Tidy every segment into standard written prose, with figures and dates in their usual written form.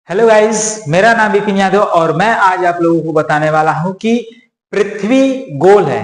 Hello guys, मेरा नाम विपिन यादव और मैं आज आप लोगों को बताने वाला हूं कि पृथ्वी गोल है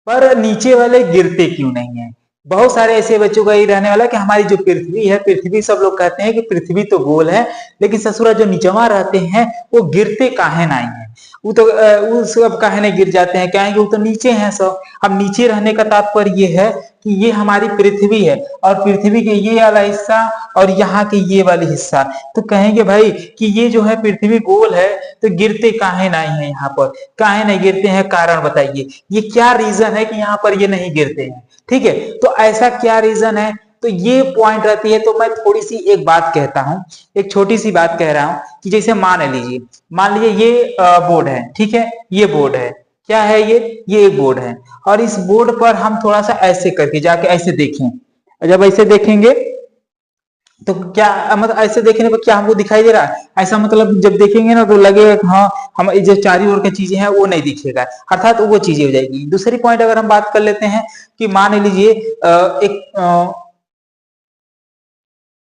पर नीचे वाले गिरते क्यों नहीं है। बहुत सारे ऐसे बच्चों का ये रहने वाला कि हमारी जो पृथ्वी है, पृथ्वी सब लोग कहते हैं कि पृथ्वी तो गोल है, लेकिन ससुरा जो नीचवा रहते हैं वो गिरते काहे नहीं है। वो तो वो सब काहे नहीं गिर जाते हैं, क्या है कि वो तो नीचे हैं सब। अब नीचे रहने का तात्पर्य ये है कि ये हमारी पृथ्वी है और पृथ्वी के ये वाला हिस्सा और यहाँ के ये वाला हिस्सा, तो कहेंगे भाई कि ये जो है पृथ्वी गोल है तो गिरते काहे नहीं है, यहाँ पर काहे नहीं गिरते हैं, कारण बताइए। ये क्या रीजन है कि यहाँ पर ये नहीं गिरते हैं? ठीक है, तो ऐसा क्या रीजन है, तो ये पॉइंट रहती है। तो मैं थोड़ी सी एक बात कहता हूँ, एक छोटी सी बात कह रहा हूँ कि जैसे मान लीजिए ये बोर्ड है, ठीक है, ये बोर्ड है, क्या है ये एक बोर्ड है और इस बोर्ड पर हम थोड़ा सा ऐसे करके जाके ऐसे देखें, जब ऐसे देखेंगे तो क्या मतलब ऐसे देखने पर क्या हमको दिखाई दे रहा है? ऐसा मतलब जब देखेंगे ना तो लगेगा कि हाँ हम जो चारों ओर की चीजें हैं वो नहीं दिखेगा, अर्थात वो चीजें हो जाएगी। दूसरी पॉइंट अगर हम बात कर लेते हैं कि मान लीजिए एक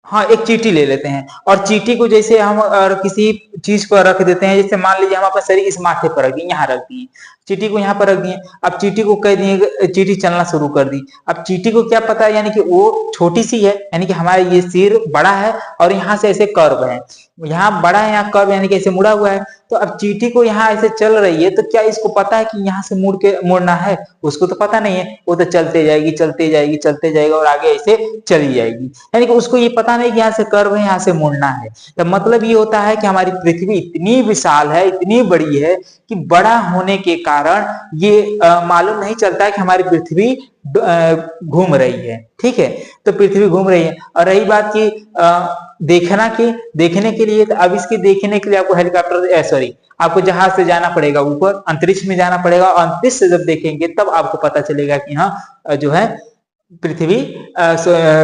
हाँ एक चींटी ले लेते हैं और चींटी को जैसे हम और किसी चीज पर रख देते हैं, जैसे मान लीजिए हम अपने शरीर इस माथे पर रख दिए, यहाँ रख दिए, चींटी को यहाँ पर रख दिए। अब चींटी को कह दिए, चींटी चलना शुरू कर दी। अब चींटी को क्या पता है, यानी कि वो छोटी सी है, यानी कि हमारा ये सिर बड़ा है और यहाँ से ऐसे कर्व है, यहाँ बड़ा है, यहाँ कर्व यानी कि ऐसे मुड़ा हुआ है। तो अब चींटी को यहाँ ऐसे चल रही है, तो क्या इसको पता है कि यहाँ से मुड़ना है? उसको तो पता नहीं है, वो तो चलते जाएगी चलते जाएगी चलते जाएगा और आगे ऐसे चली जाएगी, यानी कि उसको ये पता नहीं कि यहाँ से कर्व है, यहाँ से मुड़ना है। तो मतलब ये होता है कि हमारी पृथ्वी इतनी विशाल है, इतनी बड़ी है कि बड़ा होने के कारण ये मालूम नहीं चलता कि हमारी पृथ्वी घूम रही है। ठीक है, तो पृथ्वी घूम रही है। और रही बात की देखने के लिए, तो अब इसके देखने के लिए आपको हेलीकॉप्टर सॉरी आपको जहाज से जाना पड़ेगा, ऊपर अंतरिक्ष में जाना पड़ेगा और अंतरिक्ष से जब देखेंगे तब आपको पता चलेगा कि हाँ जो है पृथ्वी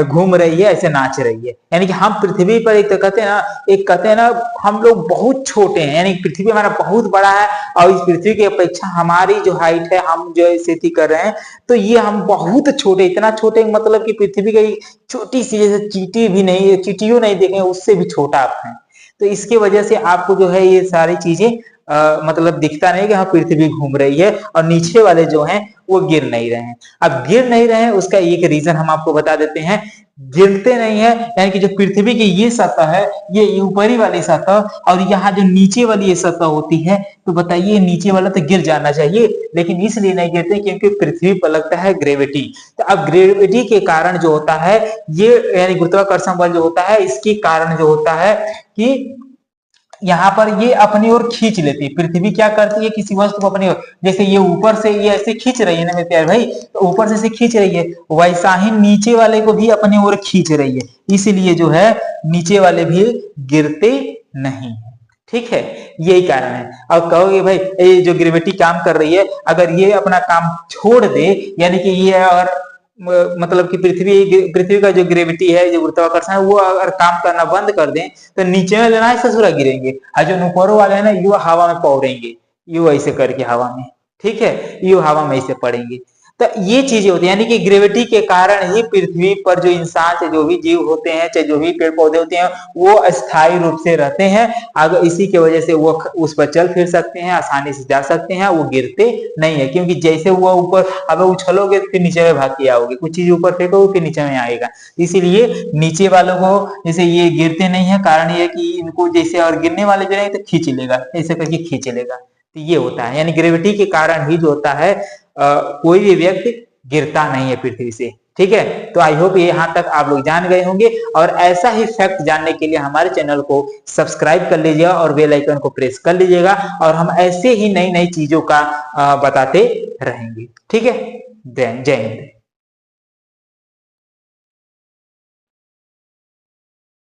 घूम रही है, ऐसे नाच रही है। यानी कि हम पृथ्वी पर एक कहते हैं ना हम लोग बहुत छोटे हैं, यानी पृथ्वी हमारा बहुत बड़ा है और इस पृथ्वी की अपेक्षा हमारी जो हाइट है, हम जो स्थिति कर रहे हैं, तो ये हम बहुत छोटे, इतना छोटे मतलब कि पृथ्वी की छोटी सी जैसे चींटी भी नहीं, चींटियों नहीं देखें उससे भी छोटा आप हैं। तो इसके वजह से आपको जो है ये सारी चीजें मतलब दिखता नहीं कि हाँ पृथ्वी घूम रही है और नीचे वाले जो हैं वो गिर नहीं रहे हैं। अब गिर नहीं रहे हैं उसका एक रीजन हम आपको बता देते हैं। गिरते नहीं है यानी कि जो पृथ्वी की ये सतह है, ये ऊपरी वाली सतह और यहाँ जो नीचे वाली ये सतह होती है, तो बताइए नीचे वाला तो गिर जाना चाहिए, लेकिन इसलिए नहीं गिरते क्योंकि पृथ्वी पर लगता है ग्रेविटी। तो अब ग्रेविटी के कारण जो होता है ये, यानी गुरुत्वाकर्षण बल जो होता है, इसके कारण जो होता है कि यहाँ पर ये अपनी ओर खींच लेती है। पृथ्वी क्या करती है, किसी वस्तु को अपनी ओर, जैसे ये ऊपर से ये ऐसे खींच रही है ना मेरे प्यारे भाई, तो ऊपर से ऐसे खींच रही है, वैसा ही नीचे वाले को भी अपनी ओर खींच रही है, इसलिए जो है नीचे वाले भी गिरते नहीं। ठीक है, यही कारण है। अब कहोगे भाई ये जो ग्रेविटी काम कर रही है, अगर ये अपना काम छोड़ दे, यानी कि ये अगर मतलब कि पृथ्वी का जो ग्रेविटी है, जो गुरुत्वाकर्षण है, वो अगर काम करना बंद कर दें तो नीचे में लेना है ससुरा गिरेंगे, और जो ऊपरों वाले हैं ना यू हवा में पौड़ेंगे, यू ऐसे करके हवा में, ठीक है, यू हवा में ऐसे पड़ेंगे। तो ये चीजें होती है, यानी कि ग्रेविटी के कारण ही पृथ्वी पर जो इंसान चाहे जो भी जीव होते हैं, चाहे जो भी पेड़ पौधे होते हैं, वो अस्थायी रूप से रहते हैं। अगर इसी के वजह से वो उस पर चल फिर सकते हैं, आसानी से जा सकते हैं, वो गिरते नहीं है। क्योंकि जैसे वो ऊपर अगर उछलोगे फिर नीचे में भाग के आओगे, कुछ चीज ऊपर फेंकोगे फिर नीचे में आएगा, इसीलिए नीचे वालों को जैसे ये गिरते नहीं है, कारण ये कि इनको जैसे और गिरने वाले जो है तो खींच लेगा, ऐसे करके खींच लेगा। तो ये होता है, यानी ग्रेविटी के कारण ही जो होता है कोई भी व्यक्ति गिरता नहीं है पृथ्वी से। ठीक है, तो आई होप ये यहाँ तक आप लोग जान गए होंगे, और ऐसा ही फैक्ट जानने के लिए हमारे चैनल को सब्सक्राइब कर लीजिएगा और बेल आइकन को प्रेस कर लीजिएगा, और हम ऐसे ही नई नई चीजों का बताते रहेंगे। ठीक है, जय हिंद।